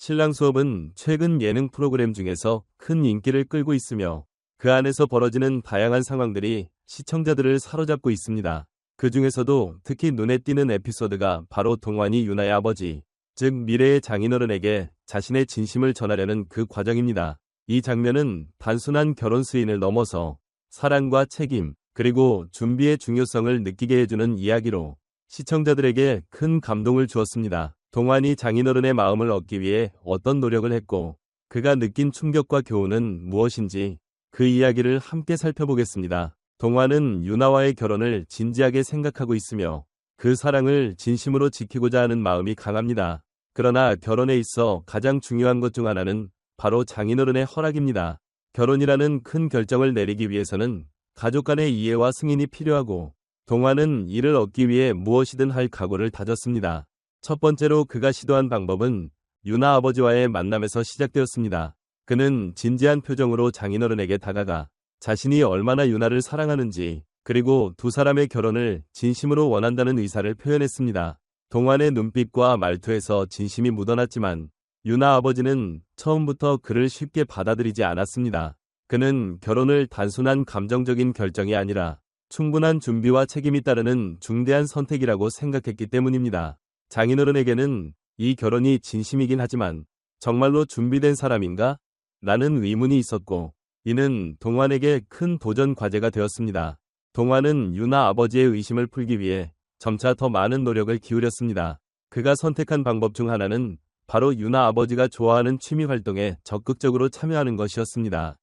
신랑 수업은 최근 예능 프로그램 중에서 큰 인기를 끌고 있으며 그 안에서 벌어지는 다양한 상황들이 시청자들을 사로잡고 있습니다. 그 중에서도 특히 눈에 띄는 에피소드가 바로 동환이 유나의 아버지, 즉 미래의 장인어른에게 자신의 진심을 전하려는 그 과정입니다. 이 장면은 단순한 결혼 스인을 넘어서 사랑과 책임, 그리고 준비의 중요성을 느끼게 해주는 이야기로 시청자들에게 큰 감동을 주었습니다. 동환이 장인어른의 마음을 얻기 위해 어떤 노력을 했고 그가 느낀 충격과 교훈은 무엇인지 그 이야기를 함께 살펴보겠습니다. 동환은 유나와의 결혼을 진지하게 생각하고 있으며 그 사랑을 진심으로 지키고자 하는 마음이 강합니다. 그러나 결혼에 있어 가장 중요한 것 중 하나는 바로 장인어른의 허락입니다. 결혼이라는 큰 결정을 내리기 위해서는 가족 간의 이해와 승인이 필요하고 동환은 이를 얻기 위해 무엇이든 할 각오를 다졌습니다. 첫 번째로 그가 시도한 방법은 유나 아버지와의 만남에서 시작되었습니다. 그는 진지한 표정으로 장인어른에게 다가가 자신이 얼마나 유나를 사랑하는지 그리고 두 사람의 결혼을 진심으로 원한다는 의사를 표현했습니다. 동환의 눈빛과 말투에서 진심이 묻어났지만 유나 아버지는 처음부터 그를 쉽게 받아들이지 않았습니다. 그는 결혼을 단순한 감정적인 결정이 아니라 충분한 준비와 책임이 따르는 중대한 선택이라고 생각했기 때문입니다. 장인어른에게는 이 결혼이 진심이긴 하지만 정말로 준비된 사람인가? 라는 의문이 있었고 이는 동환에게 큰 도전 과제가 되었습니다. 동환은 유나 아버지의 의심을 풀기 위해 점차 더 많은 노력을 기울였습니다. 그가 선택한 방법 중 하나는 바로 유나 아버지가 좋아하는 취미 활동에 적극적으로 참여하는 것이었습니다.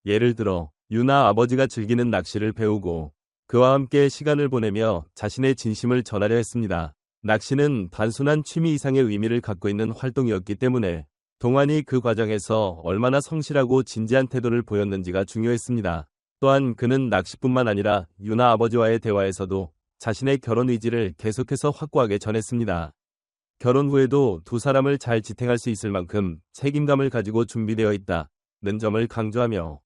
예를 들어 유나 아버지가 즐기는 낚시를 배우고 그와 함께 시간을 보내며 자신의 진심을 전하려 했습니다. 낚시는 단순한 취미 이상의 의미를 갖고 있는 활동이었기 때문에 동환이 그 과정에서 얼마나 성실하고 진지한 태도를 보였는지가 중요했습니다. 또한 그는 낚시뿐만 아니라 유나 아버지와의 대화에서도 자신의 결혼 의지를 계속해서 확고하게 전했습니다. 결혼 후에도 두 사람을 잘 지탱할 수 있을 만큼 책임감을 가지고 준비되어 있다는 점을 강조하며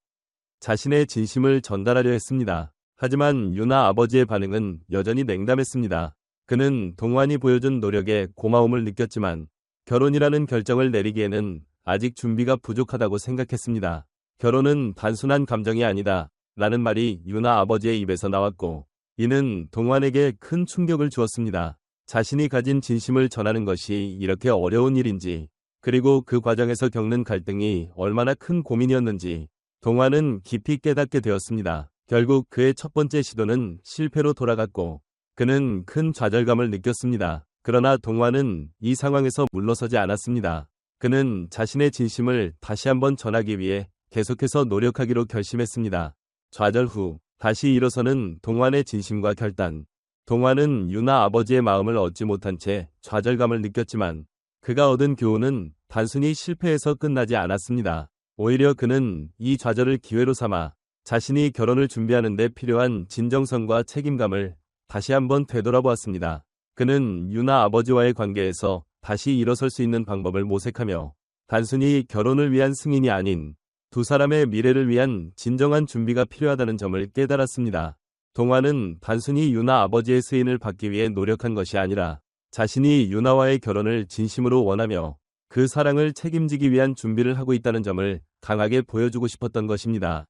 자신의 진심을 전달하려 했습니다. 하지만 유나 아버지의 반응은 여전히 냉담했습니다. 그는 동환이 보여준 노력에 고마움을 느꼈지만 결혼이라는 결정을 내리기에는 아직 준비가 부족하다고 생각했습니다. 결혼은 단순한 감정이 아니다 라는 말이 유나 아버지의 입에서 나왔고 이는 동환에게 큰 충격을 주었습니다. 자신이 가진 진심을 전하는 것이 이렇게 어려운 일인지 그리고 그 과정에서 겪는 갈등이 얼마나 큰 고민이었는지 동환은 깊이 깨닫게 되었습니다. 결국 그의 첫 번째 시도는 실패로 돌아갔고 그는 큰 좌절감을 느꼈습니다. 그러나 동환은 이 상황에서 물러서지 않았습니다. 그는 자신의 진심을 다시 한번 전하기 위해 계속해서 노력하기로 결심했습니다. 좌절 후 다시 일어서는 동환의 진심과 결단. 동환은 유나 아버지의 마음을 얻지 못한 채 좌절감을 느꼈지만 그가 얻은 교훈은 단순히 실패에서 끝나지 않았습니다. 오히려 그는 이 좌절을 기회로 삼아 자신이 결혼을 준비하는 데 필요한 진정성과 책임감을 다시 한번 되돌아보았습니다. 그는 유나 아버지와의 관계에서 다시 일어설 수 있는 방법을 모색하며 단순히 결혼을 위한 승인이 아닌 두 사람의 미래를 위한 진정한 준비가 필요하다는 점을 깨달았습니다. 동환은 단순히 유나 아버지의 스인을 받기 위해 노력한 것이 아니라 자신이 유나와의 결혼을 진심으로 원하며 그 사랑을 책임지기 위한 준비를 하고 있다는 점을 강하게 보여주고 싶었던 것입니다.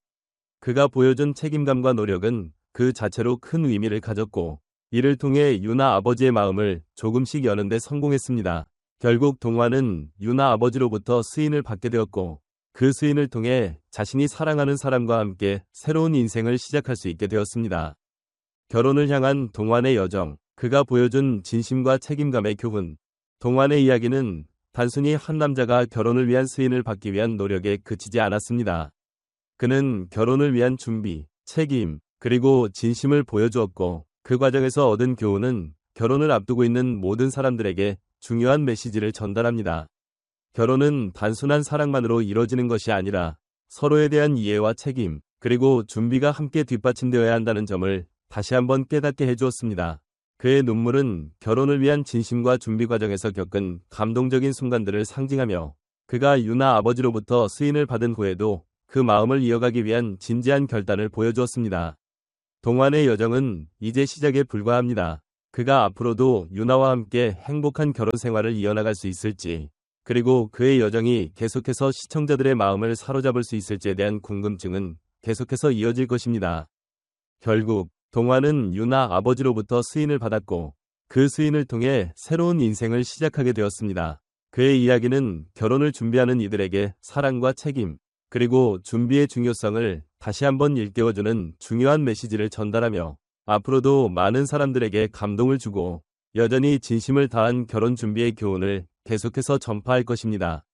그가 보여준 책임감과 노력은 그 자체로 큰 의미를 가졌고 이를 통해 유나 아버지의 마음을 조금씩 여는 데 성공했습니다. 결국 동환은 유나 아버지로부터 스인을 받게 되었고 그 스인을 통해 자신이 사랑하는 사람과 함께 새로운 인생을 시작할 수 있게 되었습니다. 결혼을 향한 동환의 여정, 그가 보여준 진심과 책임감의 교훈. 동환의 이야기는 단순히 한 남자가 결혼을 위한 스인을 받기 위한 노력에 그치지 않았습니다. 그는 결혼을 위한 준비, 책임, 그리고 진심을 보여주었고 그 과정에서 얻은 교훈은 결혼을 앞두고 있는 모든 사람들에게 중요한 메시지를 전달합니다. 결혼은 단순한 사랑만으로 이루어지는 것이 아니라 서로에 대한 이해와 책임, 그리고 준비가 함께 뒷받침되어야 한다는 점을 다시 한번 깨닫게 해주었습니다. 그의 눈물은 결혼을 위한 진심과 준비 과정에서 겪은 감동적인 순간들을 상징하며 그가 유나 아버지로부터 스인을 받은 후에도 그 마음을 이어가기 위한 진지한 결단을 보여주었습니다. 동환의 여정은 이제 시작에 불과합니다. 그가 앞으로도 유나와 함께 행복한 결혼 생활을 이어나갈 수 있을지 그리고 그의 여정이 계속해서 시청자들의 마음을 사로잡을 수 있을지에 대한 궁금증은 계속해서 이어질 것입니다. 결국 동화는 유나 아버지로부터 스인을 받았고 그 스인을 통해 새로운 인생을 시작하게 되었습니다. 그의 이야기는 결혼을 준비하는 이들에게 사랑과 책임, 그리고 준비의 중요성을 다시 한번 일깨워주는 중요한 메시지를 전달하며 앞으로도 많은 사람들에게 감동을 주고 여전히 진심을 다한 결혼 준비의 교훈을 계속해서 전파할 것입니다.